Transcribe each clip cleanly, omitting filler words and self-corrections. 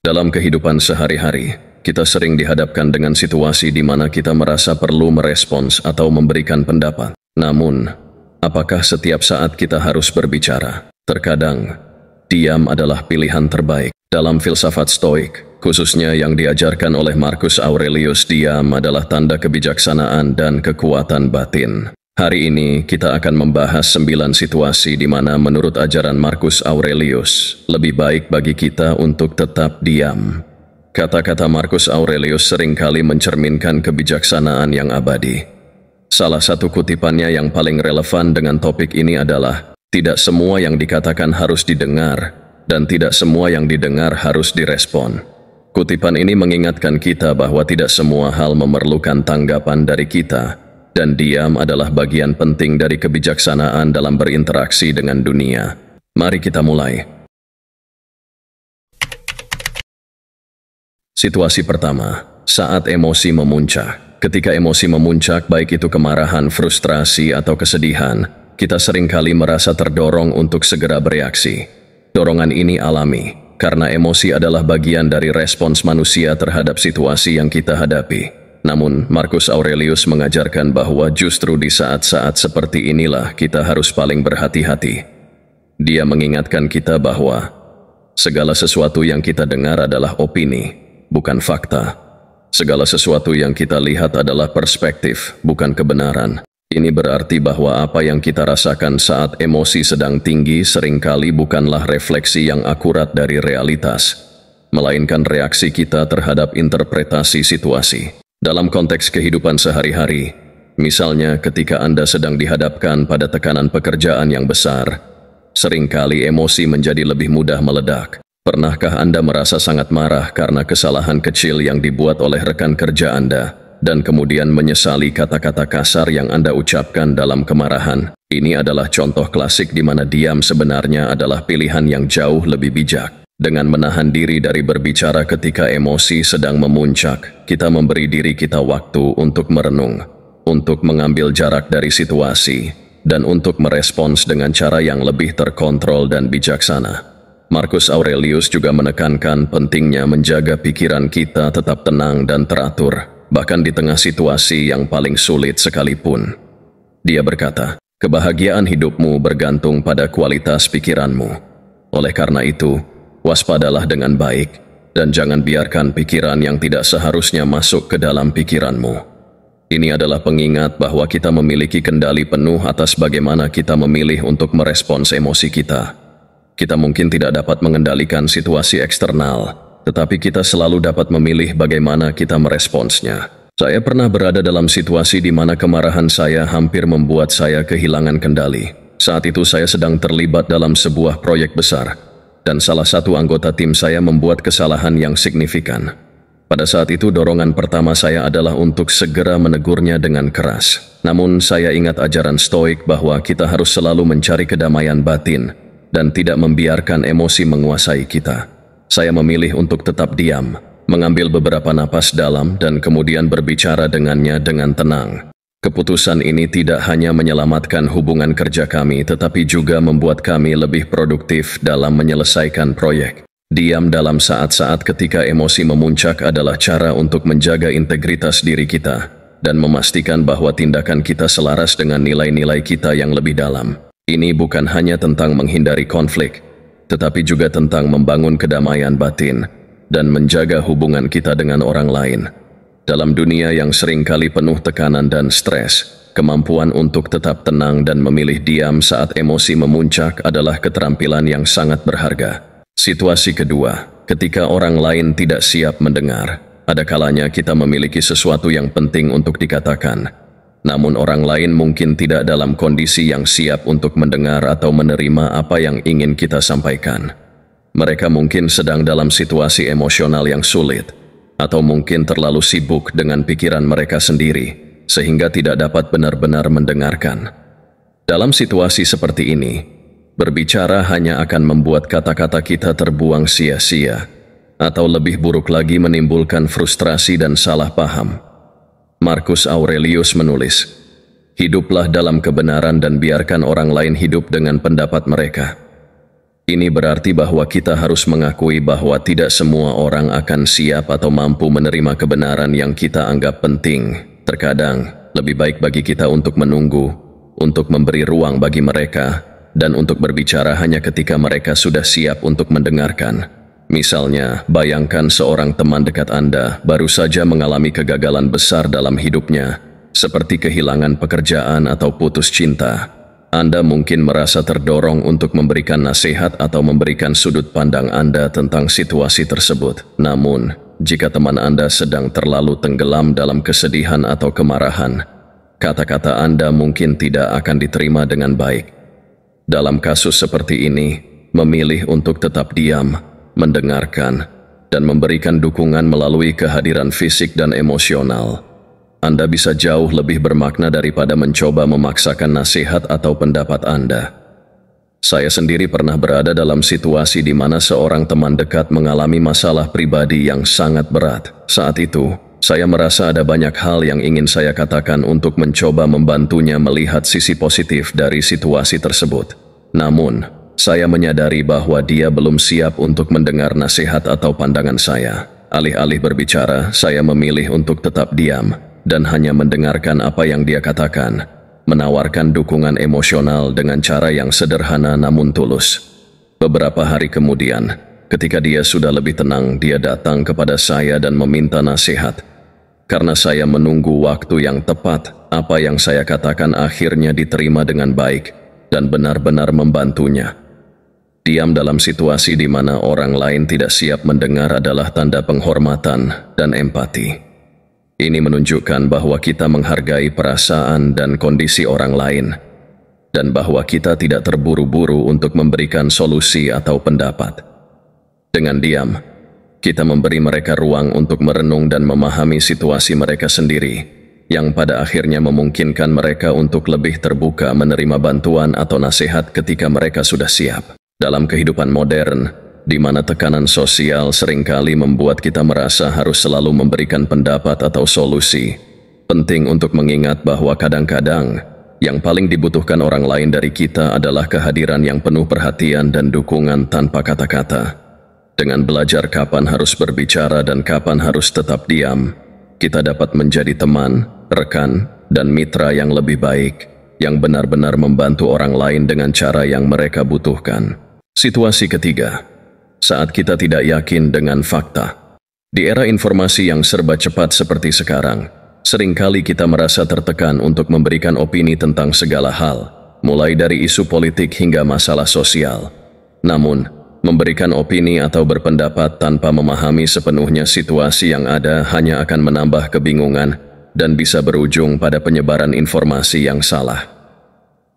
Dalam kehidupan sehari-hari, kita sering dihadapkan dengan situasi di mana kita merasa perlu merespons atau memberikan pendapat. Namun, apakah setiap saat kita harus berbicara? Terkadang, diam adalah pilihan terbaik. Dalam filsafat Stoik, khususnya yang diajarkan oleh Marcus Aurelius, diam adalah tanda kebijaksanaan dan kekuatan batin. Hari ini kita akan membahas 9 situasi di mana menurut ajaran Marcus Aurelius lebih baik bagi kita untuk tetap diam. Kata-kata Marcus Aurelius seringkali mencerminkan kebijaksanaan yang abadi. Salah satu kutipannya yang paling relevan dengan topik ini adalah, tidak semua yang dikatakan harus didengar, dan tidak semua yang didengar harus direspon. Kutipan ini mengingatkan kita bahwa tidak semua hal memerlukan tanggapan dari kita, dan diam adalah bagian penting dari kebijaksanaan dalam berinteraksi dengan dunia. Mari kita mulai. Situasi pertama, saat emosi memuncak. Ketika emosi memuncak, baik itu kemarahan, frustrasi, atau kesedihan, kita seringkali merasa terdorong untuk segera bereaksi. Dorongan ini alami, karena emosi adalah bagian dari respons manusia terhadap situasi yang kita hadapi. Namun, Marcus Aurelius mengajarkan bahwa justru di saat-saat seperti inilah kita harus paling berhati-hati. Dia mengingatkan kita bahwa segala sesuatu yang kita dengar adalah opini, bukan fakta. Segala sesuatu yang kita lihat adalah perspektif, bukan kebenaran. Ini berarti bahwa apa yang kita rasakan saat emosi sedang tinggi seringkali bukanlah refleksi yang akurat dari realitas, melainkan reaksi kita terhadap interpretasi situasi. Dalam konteks kehidupan sehari-hari, misalnya ketika Anda sedang dihadapkan pada tekanan pekerjaan yang besar, seringkali emosi menjadi lebih mudah meledak. Pernahkah Anda merasa sangat marah karena kesalahan kecil yang dibuat oleh rekan kerja Anda, dan kemudian menyesali kata-kata kasar yang Anda ucapkan dalam kemarahan? Ini adalah contoh klasik di mana diam sebenarnya adalah pilihan yang jauh lebih bijak. Dengan menahan diri dari berbicara ketika emosi sedang memuncak, kita memberi diri kita waktu untuk merenung, untuk mengambil jarak dari situasi, dan untuk merespons dengan cara yang lebih terkontrol dan bijaksana. Marcus Aurelius juga menekankan pentingnya menjaga pikiran kita tetap tenang dan teratur, bahkan di tengah situasi yang paling sulit sekalipun. Dia berkata, kebahagiaan hidupmu bergantung pada kualitas pikiranmu. Oleh karena itu, waspadalah dengan baik, dan jangan biarkan pikiran yang tidak seharusnya masuk ke dalam pikiranmu. Ini adalah pengingat bahwa kita memiliki kendali penuh atas bagaimana kita memilih untuk merespons emosi kita. Kita mungkin tidak dapat mengendalikan situasi eksternal, tetapi kita selalu dapat memilih bagaimana kita meresponsnya. Saya pernah berada dalam situasi di mana kemarahan saya hampir membuat saya kehilangan kendali. Saat itu saya sedang terlibat dalam sebuah proyek besar, dan salah satu anggota tim saya membuat kesalahan yang signifikan. Pada saat itu dorongan pertama saya adalah untuk segera menegurnya dengan keras. Namun saya ingat ajaran Stoik bahwa kita harus selalu mencari kedamaian batin dan tidak membiarkan emosi menguasai kita. Saya memilih untuk tetap diam, mengambil beberapa napas dalam dan kemudian berbicara dengannya dengan tenang. Keputusan ini tidak hanya menyelamatkan hubungan kerja kami, tetapi juga membuat kami lebih produktif dalam menyelesaikan proyek. Diam dalam saat-saat ketika emosi memuncak adalah cara untuk menjaga integritas diri kita dan memastikan bahwa tindakan kita selaras dengan nilai-nilai kita yang lebih dalam. Ini bukan hanya tentang menghindari konflik, tetapi juga tentang membangun kedamaian batin dan menjaga hubungan kita dengan orang lain. Dalam dunia yang seringkali penuh tekanan dan stres, kemampuan untuk tetap tenang dan memilih diam saat emosi memuncak adalah keterampilan yang sangat berharga. Situasi kedua, ketika orang lain tidak siap mendengar, ada kalanya kita memiliki sesuatu yang penting untuk dikatakan, namun orang lain mungkin tidak dalam kondisi yang siap untuk mendengar atau menerima apa yang ingin kita sampaikan. Mereka mungkin sedang dalam situasi emosional yang sulit, atau mungkin terlalu sibuk dengan pikiran mereka sendiri, sehingga tidak dapat benar-benar mendengarkan. Dalam situasi seperti ini, berbicara hanya akan membuat kata-kata kita terbuang sia-sia, atau lebih buruk lagi menimbulkan frustrasi dan salah paham. Marcus Aurelius menulis, hiduplah dalam kebenaran dan biarkan orang lain hidup dengan pendapat mereka. Ini berarti bahwa kita harus mengakui bahwa tidak semua orang akan siap atau mampu menerima kebenaran yang kita anggap penting. Terkadang, lebih baik bagi kita untuk menunggu, untuk memberi ruang bagi mereka, dan untuk berbicara hanya ketika mereka sudah siap untuk mendengarkan. Misalnya, bayangkan seorang teman dekat Anda baru saja mengalami kegagalan besar dalam hidupnya, seperti kehilangan pekerjaan atau putus cinta. Anda mungkin merasa terdorong untuk memberikan nasihat atau memberikan sudut pandang Anda tentang situasi tersebut. Namun, jika teman Anda sedang terlalu tenggelam dalam kesedihan atau kemarahan, kata-kata Anda mungkin tidak akan diterima dengan baik. Dalam kasus seperti ini, memilih untuk tetap diam, mendengarkan, dan memberikan dukungan melalui kehadiran fisik dan emosional, Anda bisa jauh lebih bermakna daripada mencoba memaksakan nasihat atau pendapat Anda. Saya sendiri pernah berada dalam situasi di mana seorang teman dekat mengalami masalah pribadi yang sangat berat. Saat itu, saya merasa ada banyak hal yang ingin saya katakan untuk mencoba membantunya melihat sisi positif dari situasi tersebut. Namun, saya menyadari bahwa dia belum siap untuk mendengar nasihat atau pandangan saya. Alih-alih berbicara, saya memilih untuk tetap diam dan hanya mendengarkan apa yang dia katakan, menawarkan dukungan emosional dengan cara yang sederhana namun tulus. Beberapa hari kemudian, ketika dia sudah lebih tenang, dia datang kepada saya dan meminta nasihat. Karena saya menunggu waktu yang tepat, apa yang saya katakan akhirnya diterima dengan baik dan benar-benar membantunya. Diam dalam situasi di mana orang lain tidak siap mendengar adalah tanda penghormatan dan empati. Ini menunjukkan bahwa kita menghargai perasaan dan kondisi orang lain, dan bahwa kita tidak terburu-buru untuk memberikan solusi atau pendapat. Dengan diam, kita memberi mereka ruang untuk merenung dan memahami situasi mereka sendiri, yang pada akhirnya memungkinkan mereka untuk lebih terbuka menerima bantuan atau nasihat ketika mereka sudah siap. Dalam kehidupan modern, di mana tekanan sosial seringkali membuat kita merasa harus selalu memberikan pendapat atau solusi, penting untuk mengingat bahwa kadang-kadang yang paling dibutuhkan orang lain dari kita adalah kehadiran yang penuh perhatian dan dukungan tanpa kata-kata. Dengan belajar kapan harus berbicara dan kapan harus tetap diam, kita dapat menjadi teman, rekan, dan mitra yang lebih baik, yang benar-benar membantu orang lain dengan cara yang mereka butuhkan. Situasi ketiga, saat kita tidak yakin dengan fakta. Di era informasi yang serba cepat seperti sekarang, seringkali kita merasa tertekan untuk memberikan opini tentang segala hal, mulai dari isu politik hingga masalah sosial. Namun, memberikan opini atau berpendapat tanpa memahami sepenuhnya situasi yang ada hanya akan menambah kebingungan dan bisa berujung pada penyebaran informasi yang salah.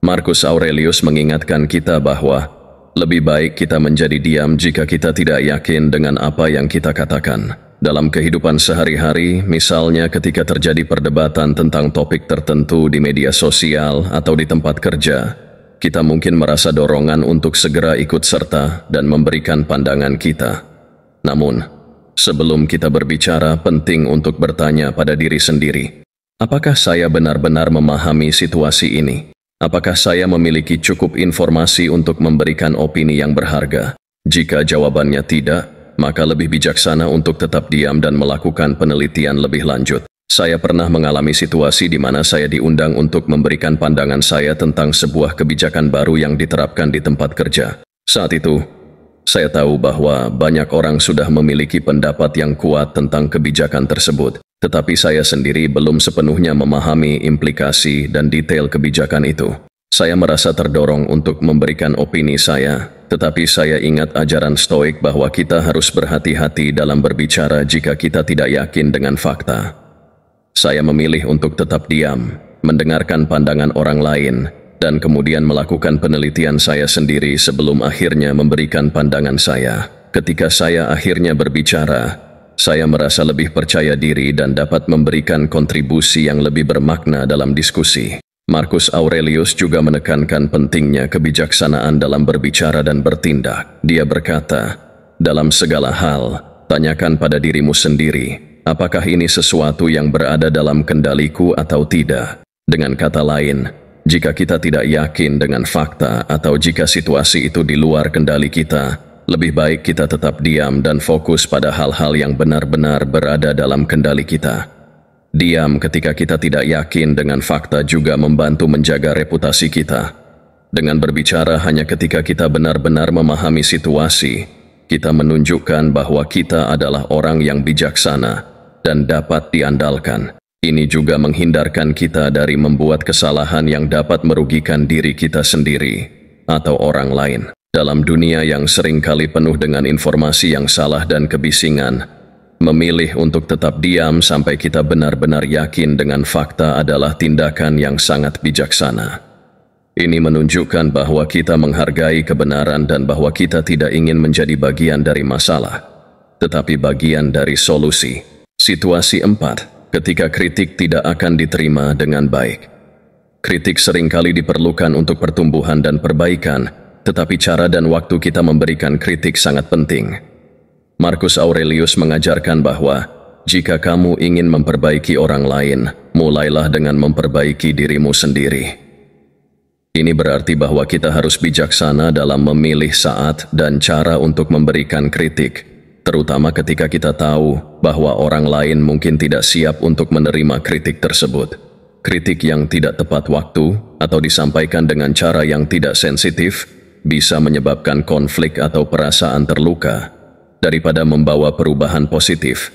Marcus Aurelius mengingatkan kita bahwa lebih baik kita menjadi diam jika kita tidak yakin dengan apa yang kita katakan. Dalam kehidupan sehari-hari, misalnya ketika terjadi perdebatan tentang topik tertentu di media sosial atau di tempat kerja, kita mungkin merasa dorongan untuk segera ikut serta dan memberikan pandangan kita. Namun, sebelum kita berbicara, penting untuk bertanya pada diri sendiri, apakah saya benar-benar memahami situasi ini? Apakah saya memiliki cukup informasi untuk memberikan opini yang berharga? Jika jawabannya tidak, maka lebih bijaksana untuk tetap diam dan melakukan penelitian lebih lanjut. Saya pernah mengalami situasi di mana saya diundang untuk memberikan pandangan saya tentang sebuah kebijakan baru yang diterapkan di tempat kerja. Saat itu, saya tahu bahwa banyak orang sudah memiliki pendapat yang kuat tentang kebijakan tersebut. Tetapi saya sendiri belum sepenuhnya memahami implikasi dan detail kebijakan itu. Saya merasa terdorong untuk memberikan opini saya, tetapi saya ingat ajaran Stoik bahwa kita harus berhati-hati dalam berbicara jika kita tidak yakin dengan fakta. Saya memilih untuk tetap diam, mendengarkan pandangan orang lain, dan kemudian melakukan penelitian saya sendiri sebelum akhirnya memberikan pandangan saya. Ketika saya akhirnya berbicara, saya merasa lebih percaya diri dan dapat memberikan kontribusi yang lebih bermakna dalam diskusi. Marcus Aurelius juga menekankan pentingnya kebijaksanaan dalam berbicara dan bertindak. Dia berkata, dalam segala hal, tanyakan pada dirimu sendiri, apakah ini sesuatu yang berada dalam kendaliku atau tidak? Dengan kata lain, Jika kita tidak yakin dengan fakta atau jika situasi itu di luar kendali kita, lebih baik kita tetap diam dan fokus pada hal-hal yang benar-benar berada dalam kendali kita. Diam ketika kita tidak yakin dengan fakta juga membantu menjaga reputasi kita. Dengan berbicara hanya ketika kita benar-benar memahami situasi, kita menunjukkan bahwa kita adalah orang yang bijaksana dan dapat diandalkan. Ini juga menghindarkan kita dari membuat kesalahan yang dapat merugikan diri kita sendiri atau orang lain. Dalam dunia yang seringkali penuh dengan informasi yang salah dan kebisingan, memilih untuk tetap diam sampai kita benar-benar yakin dengan fakta adalah tindakan yang sangat bijaksana. Ini menunjukkan bahwa kita menghargai kebenaran dan bahwa kita tidak ingin menjadi bagian dari masalah, tetapi bagian dari solusi. Situasi 4, ketika kritik tidak akan diterima dengan baik. Kritik seringkali diperlukan untuk pertumbuhan dan perbaikan, tetapi cara dan waktu kita memberikan kritik sangat penting. Marcus Aurelius mengajarkan bahwa, jika kamu ingin memperbaiki orang lain, mulailah dengan memperbaiki dirimu sendiri. Ini berarti bahwa kita harus bijaksana dalam memilih saat dan cara untuk memberikan kritik, terutama ketika kita tahu bahwa orang lain mungkin tidak siap untuk menerima kritik tersebut. Kritik yang tidak tepat waktu atau disampaikan dengan cara yang tidak sensitif bisa menyebabkan konflik atau perasaan terluka daripada membawa perubahan positif.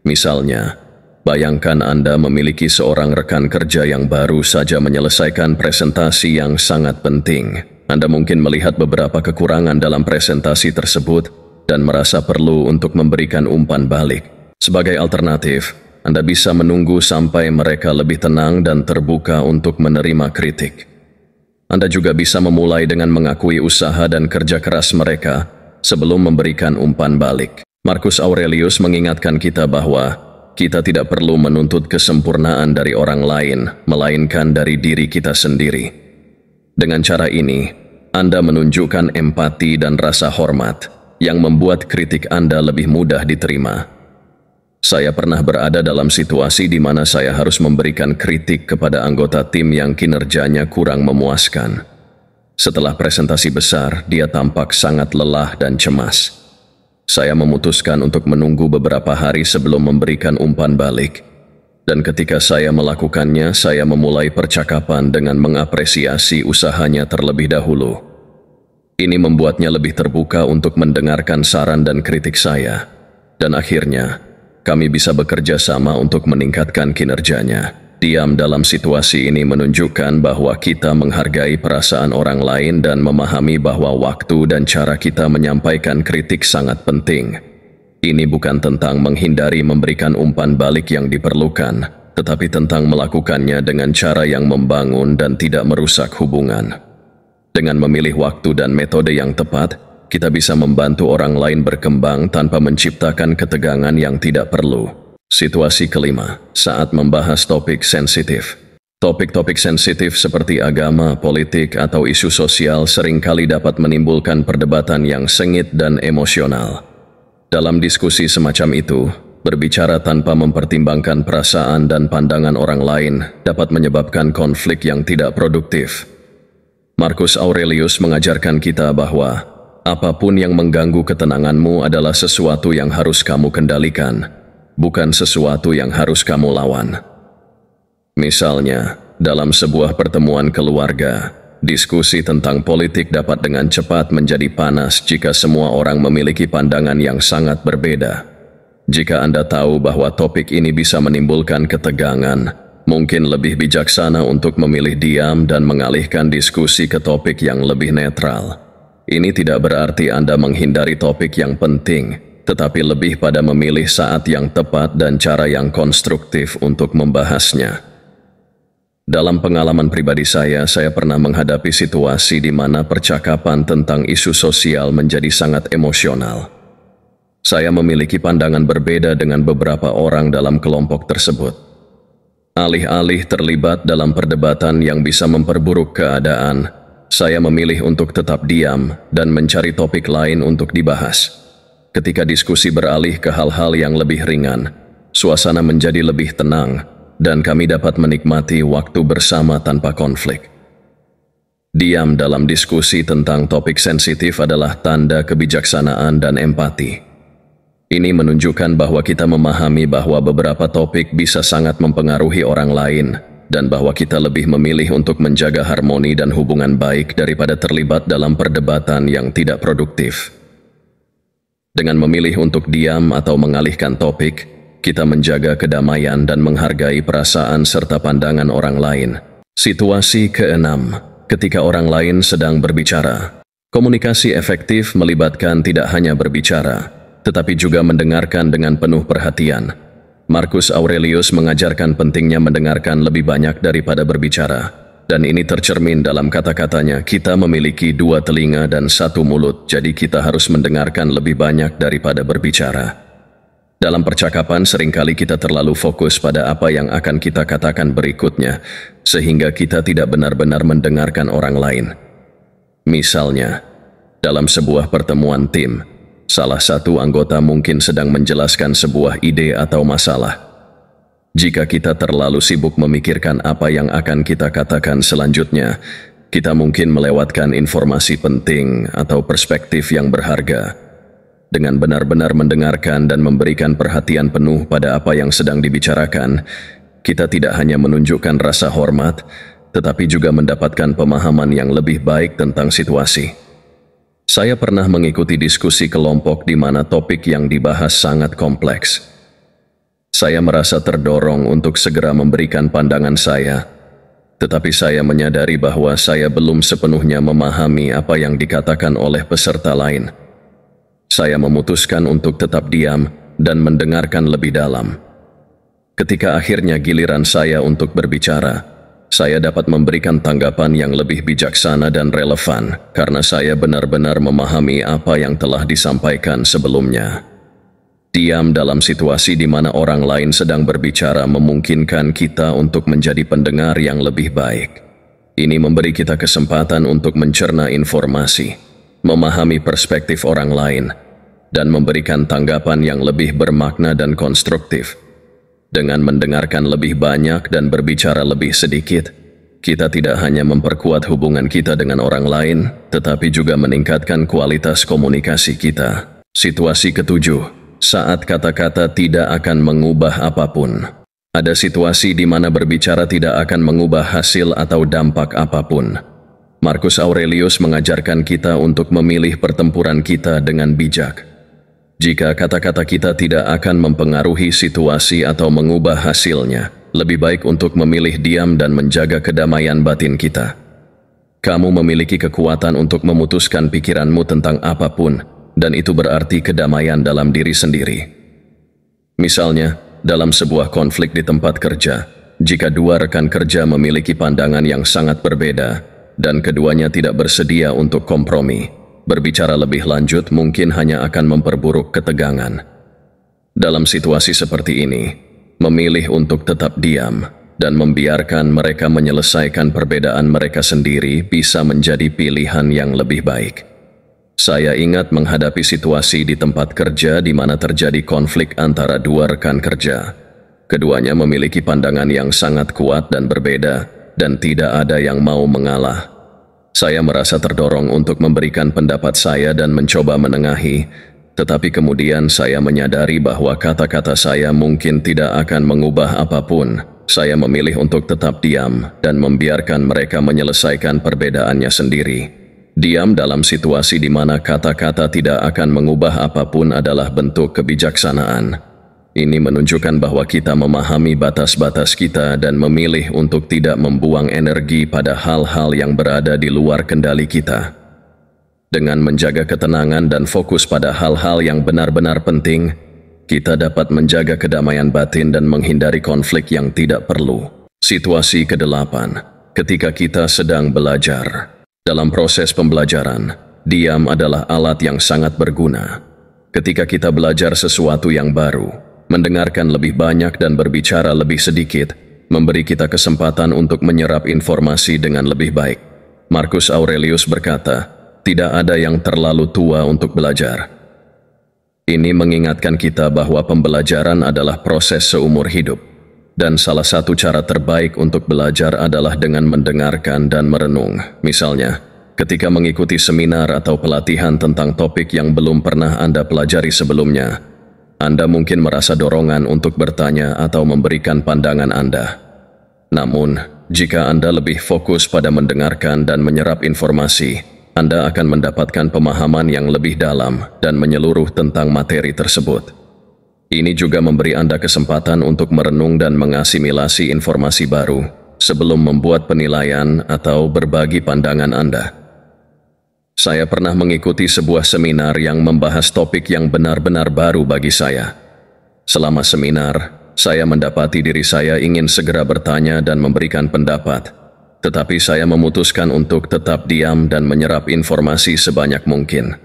Misalnya, bayangkan Anda memiliki seorang rekan kerja yang baru saja menyelesaikan presentasi yang sangat penting. Anda mungkin melihat beberapa kekurangan dalam presentasi tersebut dan merasa perlu untuk memberikan umpan balik. Sebagai alternatif, Anda bisa menunggu sampai mereka lebih tenang dan terbuka untuk menerima kritik. Anda juga bisa memulai dengan mengakui usaha dan kerja keras mereka sebelum memberikan umpan balik. Marcus Aurelius mengingatkan kita bahwa kita tidak perlu menuntut kesempurnaan dari orang lain, melainkan dari diri kita sendiri. Dengan cara ini, Anda menunjukkan empati dan rasa hormat yang membuat kritik Anda lebih mudah diterima. Saya pernah berada dalam situasi di mana saya harus memberikan kritik kepada anggota tim yang kinerjanya kurang memuaskan. Setelah presentasi besar, dia tampak sangat lelah dan cemas. Saya memutuskan untuk menunggu beberapa hari sebelum memberikan umpan balik. Dan ketika saya melakukannya, saya memulai percakapan dengan mengapresiasi usahanya terlebih dahulu. Ini membuatnya lebih terbuka untuk mendengarkan saran dan kritik saya. Dan akhirnya, kami bisa bekerja sama untuk meningkatkan kinerjanya. Diam dalam situasi ini menunjukkan bahwa kita menghargai perasaan orang lain dan memahami bahwa waktu dan cara kita menyampaikan kritik sangat penting. Ini bukan tentang menghindari memberikan umpan balik yang diperlukan, tetapi tentang melakukannya dengan cara yang membangun dan tidak merusak hubungan. Dengan memilih waktu dan metode yang tepat, kita bisa membantu orang lain berkembang tanpa menciptakan ketegangan yang tidak perlu. Situasi kelima, saat membahas topik sensitif. Topik-topik sensitif seperti agama, politik, atau isu sosial seringkali dapat menimbulkan perdebatan yang sengit dan emosional. Dalam diskusi semacam itu, berbicara tanpa mempertimbangkan perasaan dan pandangan orang lain dapat menyebabkan konflik yang tidak produktif. Marcus Aurelius mengajarkan kita bahwa apapun yang mengganggu ketenanganmu adalah sesuatu yang harus kamu kendalikan, bukan sesuatu yang harus kamu lawan. Misalnya, dalam sebuah pertemuan keluarga, diskusi tentang politik dapat dengan cepat menjadi panas jika semua orang memiliki pandangan yang sangat berbeda. Jika Anda tahu bahwa topik ini bisa menimbulkan ketegangan, mungkin lebih bijaksana untuk memilih diam dan mengalihkan diskusi ke topik yang lebih netral. Ini tidak berarti Anda menghindari topik yang penting, tetapi lebih pada memilih saat yang tepat dan cara yang konstruktif untuk membahasnya. Dalam pengalaman pribadi saya pernah menghadapi situasi di mana percakapan tentang isu sosial menjadi sangat emosional. Saya memiliki pandangan berbeda dengan beberapa orang dalam kelompok tersebut. Alih-alih terlibat dalam perdebatan yang bisa memperburuk keadaan, saya memilih untuk tetap diam dan mencari topik lain untuk dibahas. Ketika diskusi beralih ke hal-hal yang lebih ringan, suasana menjadi lebih tenang, dan kami dapat menikmati waktu bersama tanpa konflik. Diam dalam diskusi tentang topik sensitif adalah tanda kebijaksanaan dan empati. Ini menunjukkan bahwa kita memahami bahwa beberapa topik bisa sangat mempengaruhi orang lain dan bahwa kita lebih memilih untuk menjaga harmoni dan hubungan baik daripada terlibat dalam perdebatan yang tidak produktif. Dengan memilih untuk diam atau mengalihkan topik, kita menjaga kedamaian dan menghargai perasaan serta pandangan orang lain. Situasi keenam, ketika orang lain sedang berbicara. Komunikasi efektif melibatkan tidak hanya berbicara, tetapi juga mendengarkan dengan penuh perhatian. Marcus Aurelius mengajarkan pentingnya mendengarkan lebih banyak daripada berbicara, dan ini tercermin dalam kata-katanya, kita memiliki 2 telinga dan 1 mulut, jadi kita harus mendengarkan lebih banyak daripada berbicara. Dalam percakapan seringkali kita terlalu fokus pada apa yang akan kita katakan berikutnya, sehingga kita tidak benar-benar mendengarkan orang lain. Misalnya, dalam sebuah pertemuan tim, salah satu anggota mungkin sedang menjelaskan sebuah ide atau masalah. Jika kita terlalu sibuk memikirkan apa yang akan kita katakan selanjutnya, kita mungkin melewatkan informasi penting atau perspektif yang berharga. Dengan benar-benar mendengarkan dan memberikan perhatian penuh pada apa yang sedang dibicarakan, kita tidak hanya menunjukkan rasa hormat, tetapi juga mendapatkan pemahaman yang lebih baik tentang situasi. Saya pernah mengikuti diskusi kelompok di mana topik yang dibahas sangat kompleks. Saya merasa terdorong untuk segera memberikan pandangan saya, tetapi saya menyadari bahwa saya belum sepenuhnya memahami apa yang dikatakan oleh peserta lain. Saya memutuskan untuk tetap diam dan mendengarkan lebih dalam. Ketika akhirnya giliran saya untuk berbicara, saya dapat memberikan tanggapan yang lebih bijaksana dan relevan karena saya benar-benar memahami apa yang telah disampaikan sebelumnya. Diam dalam situasi di mana orang lain sedang berbicara memungkinkan kita untuk menjadi pendengar yang lebih baik. Ini memberi kita kesempatan untuk mencerna informasi, memahami perspektif orang lain, dan memberikan tanggapan yang lebih bermakna dan konstruktif. Dengan mendengarkan lebih banyak dan berbicara lebih sedikit, kita tidak hanya memperkuat hubungan kita dengan orang lain, tetapi juga meningkatkan kualitas komunikasi kita. Situasi ketujuh, saat kata-kata tidak akan mengubah apapun. Ada situasi di mana berbicara tidak akan mengubah hasil atau dampak apapun. Marcus Aurelius mengajarkan kita untuk memilih pertempuran kita dengan bijak. Jika kata-kata kita tidak akan mempengaruhi situasi atau mengubah hasilnya, lebih baik untuk memilih diam dan menjaga kedamaian batin kita. Kamu memiliki kekuatan untuk memutuskan pikiranmu tentang apapun, dan itu berarti kedamaian dalam diri sendiri. Misalnya, dalam sebuah konflik di tempat kerja, jika 2 rekan kerja memiliki pandangan yang sangat berbeda, dan keduanya tidak bersedia untuk kompromi, berbicara lebih lanjut mungkin hanya akan memperburuk ketegangan. Dalam situasi seperti ini, memilih untuk tetap diam dan membiarkan mereka menyelesaikan perbedaan mereka sendiri bisa menjadi pilihan yang lebih baik. Saya ingat menghadapi situasi di tempat kerja di mana terjadi konflik antara 2 rekan kerja. Keduanya memiliki pandangan yang sangat kuat dan berbeda, dan tidak ada yang mau mengalah. Saya merasa terdorong untuk memberikan pendapat saya dan mencoba menengahi, tetapi kemudian saya menyadari bahwa kata-kata saya mungkin tidak akan mengubah apapun. Saya memilih untuk tetap diam dan membiarkan mereka menyelesaikan perbedaannya sendiri. Diam dalam situasi di mana kata-kata tidak akan mengubah apapun adalah bentuk kebijaksanaan. Ini menunjukkan bahwa kita memahami batas-batas kita dan memilih untuk tidak membuang energi pada hal-hal yang berada di luar kendali kita. Dengan menjaga ketenangan dan fokus pada hal-hal yang benar-benar penting, kita dapat menjaga kedamaian batin dan menghindari konflik yang tidak perlu. Situasi ke-8, ketika kita sedang belajar. Dalam proses pembelajaran, diam adalah alat yang sangat berguna. Ketika kita belajar sesuatu yang baru, mendengarkan lebih banyak dan berbicara lebih sedikit, memberi kita kesempatan untuk menyerap informasi dengan lebih baik. Marcus Aurelius berkata, tidak ada yang terlalu tua untuk belajar. Ini mengingatkan kita bahwa pembelajaran adalah proses seumur hidup. Dan salah satu cara terbaik untuk belajar adalah dengan mendengarkan dan merenung. Misalnya, ketika mengikuti seminar atau pelatihan tentang topik yang belum pernah Anda pelajari sebelumnya, Anda mungkin merasa dorongan untuk bertanya atau memberikan pandangan Anda. Namun, jika Anda lebih fokus pada mendengarkan dan menyerap informasi, Anda akan mendapatkan pemahaman yang lebih dalam dan menyeluruh tentang materi tersebut. Ini juga memberi Anda kesempatan untuk merenung dan mengasimilasi informasi baru sebelum membuat penilaian atau berbagi pandangan Anda. Saya pernah mengikuti sebuah seminar yang membahas topik yang benar-benar baru bagi saya. Selama seminar, saya mendapati diri saya ingin segera bertanya dan memberikan pendapat, tetapi saya memutuskan untuk tetap diam dan menyerap informasi sebanyak mungkin.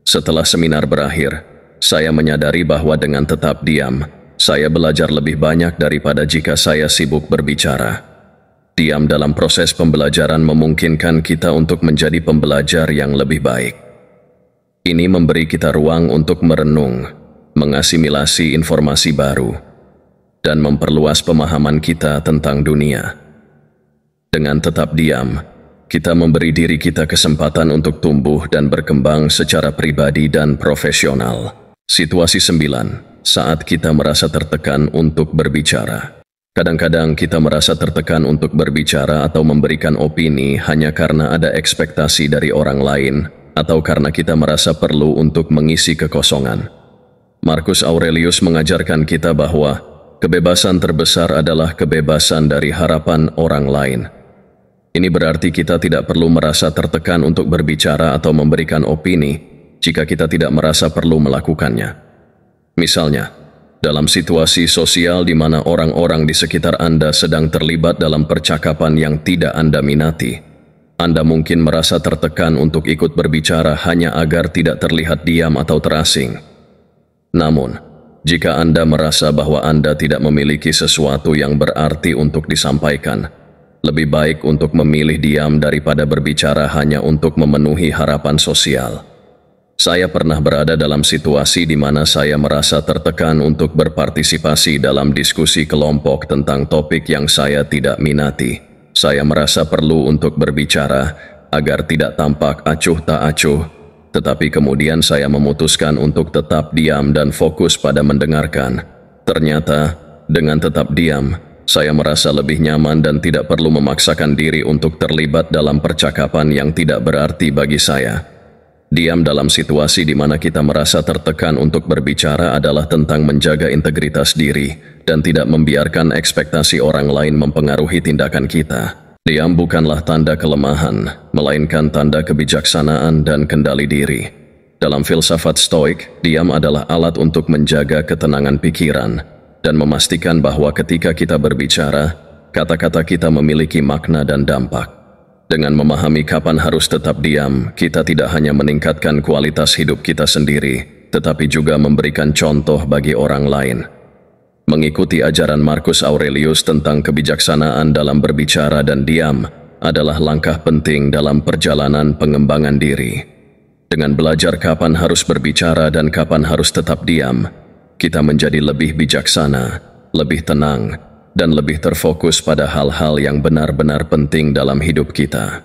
Setelah seminar berakhir, saya menyadari bahwa dengan tetap diam, saya belajar lebih banyak daripada jika saya sibuk berbicara. Diam dalam proses pembelajaran memungkinkan kita untuk menjadi pembelajar yang lebih baik. Ini memberi kita ruang untuk merenung, mengasimilasi informasi baru, dan memperluas pemahaman kita tentang dunia. Dengan tetap diam, kita memberi diri kita kesempatan untuk tumbuh dan berkembang secara pribadi dan profesional. Situasi 9. Saat kita merasa tertekan untuk berbicara. Kadang-kadang kita merasa tertekan untuk berbicara atau memberikan opini hanya karena ada ekspektasi dari orang lain atau karena kita merasa perlu untuk mengisi kekosongan. Marcus Aurelius mengajarkan kita bahwa kebebasan terbesar adalah kebebasan dari harapan orang lain. Ini berarti kita tidak perlu merasa tertekan untuk berbicara atau memberikan opini jika kita tidak merasa perlu melakukannya. Misalnya, dalam situasi sosial di mana orang-orang di sekitar Anda sedang terlibat dalam percakapan yang tidak Anda minati, Anda mungkin merasa tertekan untuk ikut berbicara hanya agar tidak terlihat diam atau terasing. Namun, jika Anda merasa bahwa Anda tidak memiliki sesuatu yang berarti untuk disampaikan, lebih baik untuk memilih diam daripada berbicara hanya untuk memenuhi harapan sosial. Saya pernah berada dalam situasi di mana saya merasa tertekan untuk berpartisipasi dalam diskusi kelompok tentang topik yang saya tidak minati. Saya merasa perlu untuk berbicara agar tidak tampak acuh tak acuh, tetapi kemudian saya memutuskan untuk tetap diam dan fokus pada mendengarkan. Ternyata, dengan tetap diam, saya merasa lebih nyaman dan tidak perlu memaksakan diri untuk terlibat dalam percakapan yang tidak berarti bagi saya. Diam dalam situasi di mana kita merasa tertekan untuk berbicara adalah tentang menjaga integritas diri dan tidak membiarkan ekspektasi orang lain mempengaruhi tindakan kita. Diam bukanlah tanda kelemahan, melainkan tanda kebijaksanaan dan kendali diri. Dalam filsafat Stoik, diam adalah alat untuk menjaga ketenangan pikiran dan memastikan bahwa ketika kita berbicara, kata-kata kita memiliki makna dan dampak. Dengan memahami kapan harus tetap diam, kita tidak hanya meningkatkan kualitas hidup kita sendiri, tetapi juga memberikan contoh bagi orang lain. Mengikuti ajaran Marcus Aurelius tentang kebijaksanaan dalam berbicara dan diam adalah langkah penting dalam perjalanan pengembangan diri. Dengan belajar kapan harus berbicara dan kapan harus tetap diam, kita menjadi lebih bijaksana, lebih tenang, dan lebih terfokus pada hal-hal yang benar-benar penting dalam hidup kita.